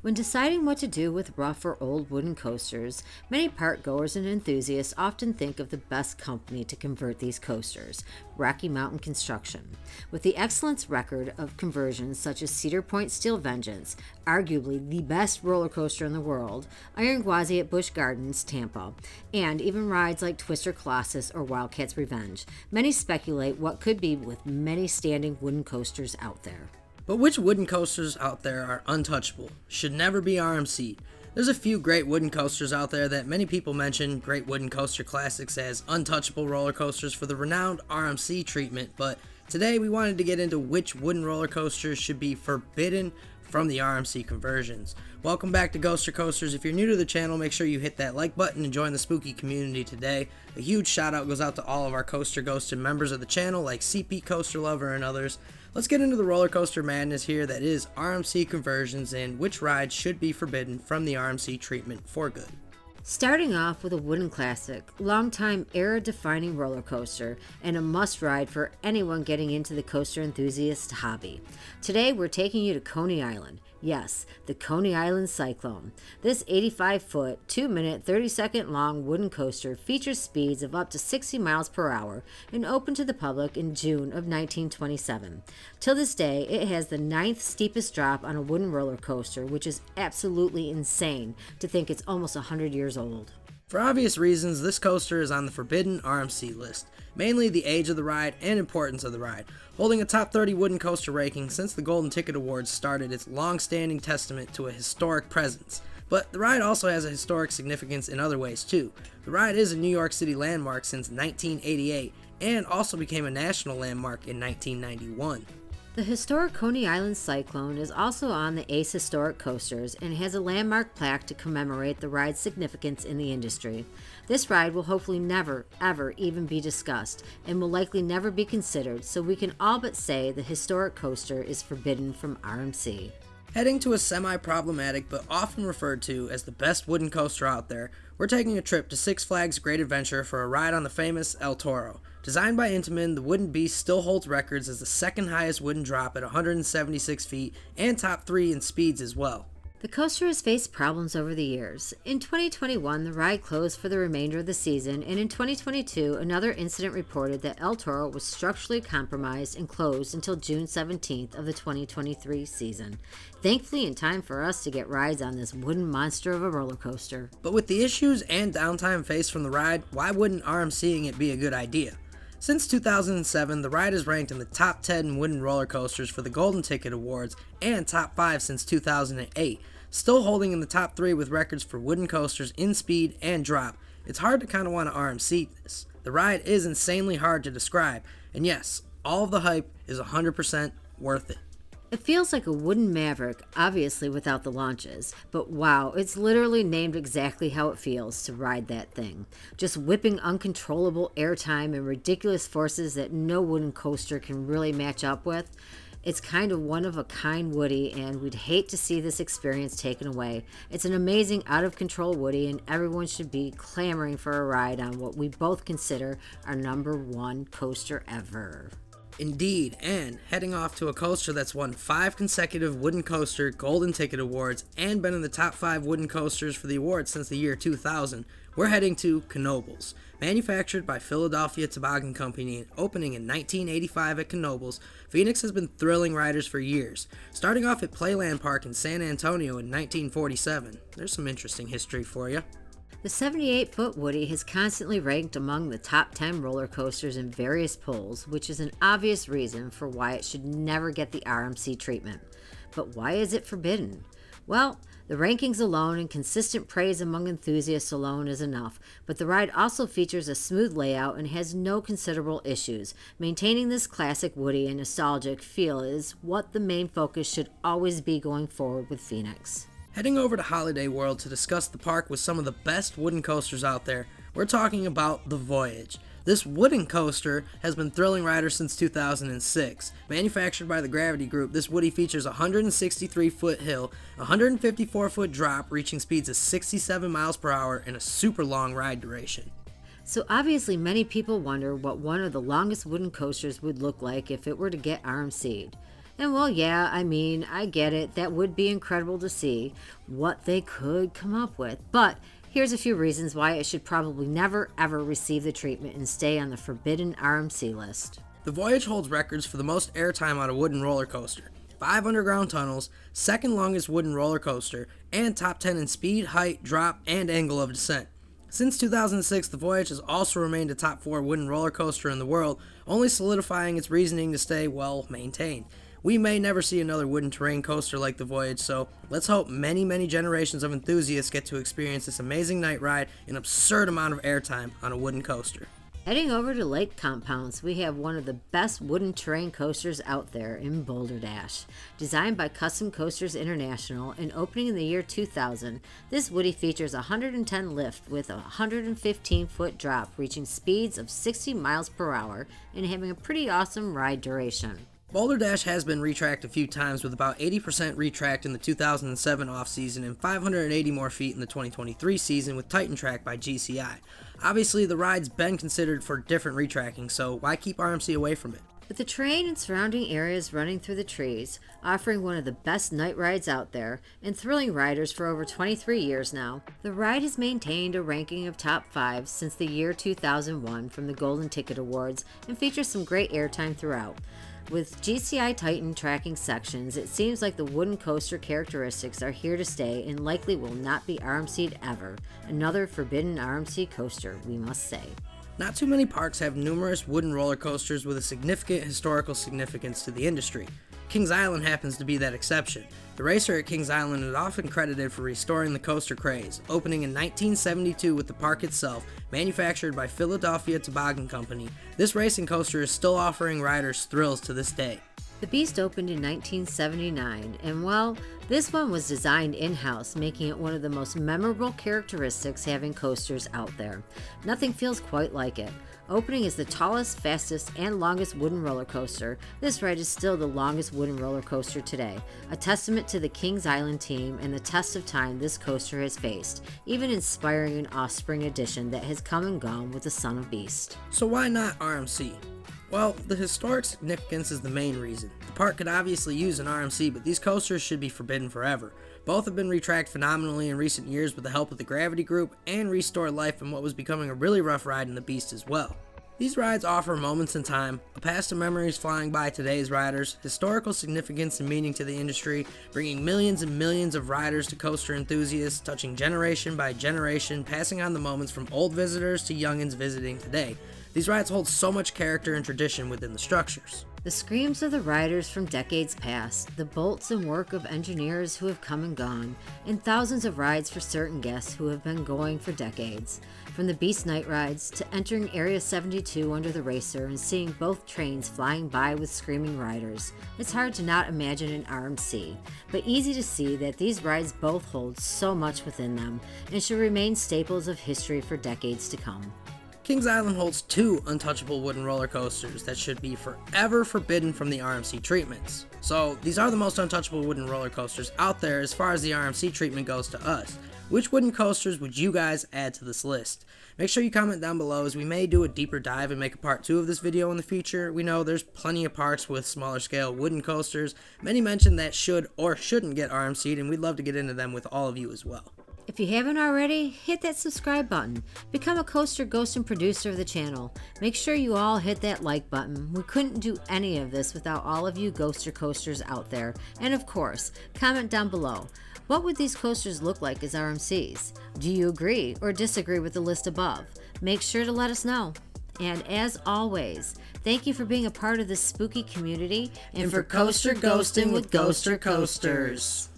When deciding what to do with rough or old wooden coasters, many park goers and enthusiasts often think of the best company to convert these coasters, Rocky Mountain Construction. With the excellent record of conversions such as Cedar Point Steel Vengeance, arguably the best roller coaster in the world, Iron Gwazi at Busch Gardens, Tampa, and even rides like Twister Colossus or Wildcats Revenge, many speculate what could be with many standing wooden coasters out there. But which wooden coasters out there are untouchable, should never be RMC'd? There's a few great wooden coasters out there that many people mention great wooden coaster classics as untouchable roller coasters for the renowned RMC treatment, but today we wanted to get into which wooden roller coasters should be forbidden from the RMC conversions. Welcome back to Ghoster Coasters. If you're new to the channel, make sure you hit that like button and join the spooky community today. A huge shout out goes out to all of our Coaster Ghosted members of the channel like CP Coaster Lover and others. Let's get into the roller coaster madness here that is RMC conversions and which rides should be forbidden from the RMC treatment for good. Starting off with a wooden classic, longtime era-defining roller coaster, and a must-ride for anyone getting into the coaster enthusiast hobby. Today we're taking you to Coney Island. Yes, the Coney Island Cyclone. This 85-foot, 2-minute, 30-second long wooden coaster features speeds of up to 60 miles per hour and opened to the public in June of 1927. Till this day, it has the 9th steepest drop on a wooden roller coaster, which is absolutely insane to think it's almost 100 years old. For obvious reasons, this coaster is on the forbidden RMC list, mainly the age of the ride and importance of the ride, holding a top 30 wooden coaster ranking since the Golden Ticket Awards started its long-standing testament to a historic presence. But the ride also has a historic significance in other ways too. The ride is a New York City landmark since 1988 and also became a national landmark in 1991. The historic Coney Island Cyclone is also on the ACE Historic Coasters and has a landmark plaque to commemorate the ride's significance in the industry. This ride will hopefully never, ever even be discussed and will likely never be considered, so we can all but say the historic coaster is forbidden from RMC. Heading to a semi-problematic but often referred to as the best wooden coaster out there, we're taking a trip to Six Flags Great Adventure for a ride on the famous El Toro. Designed by Intamin, the wooden beast still holds records as the second highest wooden drop at 176 feet and top 3 in speeds as well. The coaster has faced problems over the years. In 2021, the ride closed for the remainder of the season, and in 2022, another incident reported that El Toro was structurally compromised and closed until June 17th of the 2023 season. Thankfully, in time for us to get rides on this wooden monster of a roller coaster. But with the issues and downtime faced from the ride, why wouldn't RMCing it be a good idea? Since 2007, the ride is ranked in the top 10 wooden roller coasters for the Golden Ticket Awards and top 5 since 2008, still holding in the top 3 with records for wooden coasters in speed and drop. It's hard to kind of want to RMC this. The ride is insanely hard to describe, and yes, all of the hype is 100% worth it. It feels like a wooden Maverick, obviously without the launches, but wow, it's literally named exactly how it feels to ride that thing. Just whipping uncontrollable airtime and ridiculous forces that no wooden coaster can really match up with. It's kind of one of a kind Woody, and we'd hate to see this experience taken away. It's an amazing out of control Woody, and everyone should be clamoring for a ride on what we both consider our #1 coaster ever. Indeed, and heading off to a coaster that's won 5 consecutive Wooden Coaster Golden Ticket Awards and been in the top 5 wooden coasters for the awards since the year 2000, we're heading to Knoebels. Manufactured by Philadelphia Toboggan Company and opening in 1985 at Knoebels, Phoenix has been thrilling riders for years, starting off at Playland Park in San Antonio in 1947. There's some interesting history for you. The 78-foot Woody has constantly ranked among the top 10 roller coasters in various polls, which is an obvious reason for why it should never get the RMC treatment. But why is it forbidden? Well, the rankings alone and consistent praise among enthusiasts alone is enough, but the ride also features a smooth layout and has no considerable issues. Maintaining this classic Woody and nostalgic feel is what the main focus should always be going forward with Phoenix. Heading over to Holiday World to discuss the park with some of the best wooden coasters out there, we're talking about the Voyage. This wooden coaster has been thrilling riders since 2006. Manufactured by the Gravity Group, this Woody features a 163-foot hill, a 154-foot drop reaching speeds of 67 miles per hour, and a super long ride duration. So obviously many people wonder what one of the longest wooden coasters would look like if it were to get RMC'd. And well, yeah, I mean, I get it. That would be incredible to see what they could come up with. But here's a few reasons why it should probably never ever receive the treatment and stay on the forbidden RMC list. The Voyage holds records for the most airtime on a wooden roller coaster, 5 underground tunnels, second longest wooden roller coaster, and top 10 in speed, height, drop, and angle of descent. Since 2006, the Voyage has also remained a top 4 wooden roller coaster in the world, only solidifying its reasoning to stay well maintained. We may never see another wooden terrain coaster like the Voyage, so let's hope many generations of enthusiasts get to experience this amazing night ride, an absurd amount of airtime on a wooden coaster. Heading over to Lake Compounce, we have one of the best wooden terrain coasters out there in Boulder Dash. Designed by Custom Coasters International and opening in the year 2000, this Woody features a 110 lift with a 115-foot drop, reaching speeds of 60 miles per hour and having a pretty awesome ride duration. Boulder Dash has been retracked a few times, with about 80% retracked in the 2007 off-season and 580 more feet in the 2023 season with Titan Track by GCI. Obviously, the ride's been considered for different retracking, so why keep RMC away from it? With the terrain and surrounding areas running through the trees, offering one of the best night rides out there, and thrilling riders for over 23 years now, the ride has maintained a ranking of top 5 since the year 2001 from the Golden Ticket Awards and features some great airtime throughout. With GCI Titan tracking sections, it seems like the wooden coaster characteristics are here to stay and likely will not be RMC'd ever. Another forbidden RMC coaster, we must say. Not too many parks have numerous wooden roller coasters with a significant historical significance to the industry. Kings Island happens to be that exception. The racer at Kings Island is often credited for restoring the coaster craze, opening in 1972 with the park itself, manufactured by Philadelphia Toboggan Company. This racing coaster is still offering riders thrills to this day. The Beast opened in 1979, and well, this one was designed in-house, making it one of the most memorable characteristics having coasters out there. Nothing feels quite like it. Opening as the tallest, fastest, and longest wooden roller coaster, this ride is still the longest wooden roller coaster today, a testament to the Kings Island team and the test of time this coaster has faced, even inspiring an Offspring edition that has come and gone with the Son of Beast. So why not RMC? Well, the historic significance is the main reason. The park could obviously use an RMC, but these coasters should be forbidden forever. Both have been retracked phenomenally in recent years with the help of the Gravity Group and restored life in what was becoming a really rough ride in the Beast as well. These rides offer moments in time, a past of memories flying by today's riders, historical significance and meaning to the industry, bringing millions and millions of riders to coaster enthusiasts, touching generation by generation, passing on the moments from old visitors to youngins visiting today. These rides hold so much character and tradition within the structures. The screams of the riders from decades past, the bolts and work of engineers who have come and gone, and thousands of rides for certain guests who have been going for decades. From the Beast night rides to entering Area 72 under the racer and seeing both trains flying by with screaming riders, it's hard to not imagine an RMC, but easy to see that these rides both hold so much within them and should remain staples of history for decades to come. Kings Island holds 2 untouchable wooden roller coasters that should be forever forbidden from the RMC treatments. So these are the most untouchable wooden roller coasters out there as far as the RMC treatment goes to us. Which wooden coasters would you guys add to this list? Make sure you comment down below, as we may do a deeper dive and make a part 2 of this video in the future. We know there's plenty of parks with smaller scale wooden coasters. Many mentioned that should or shouldn't get RMC'd, and we'd love to get into them with all of you as well. If you haven't already, hit that subscribe button. Become a coaster ghost and producer of the channel. Make sure you all hit that like button. We couldn't do any of this without all of you ghoster coasters out there. And of course, comment down below. What would these coasters look like as RMCs? Do you agree or disagree with the list above? Make sure to let us know. And as always, thank you for being a part of this spooky community and for coaster ghosting with Ghoster Coasters.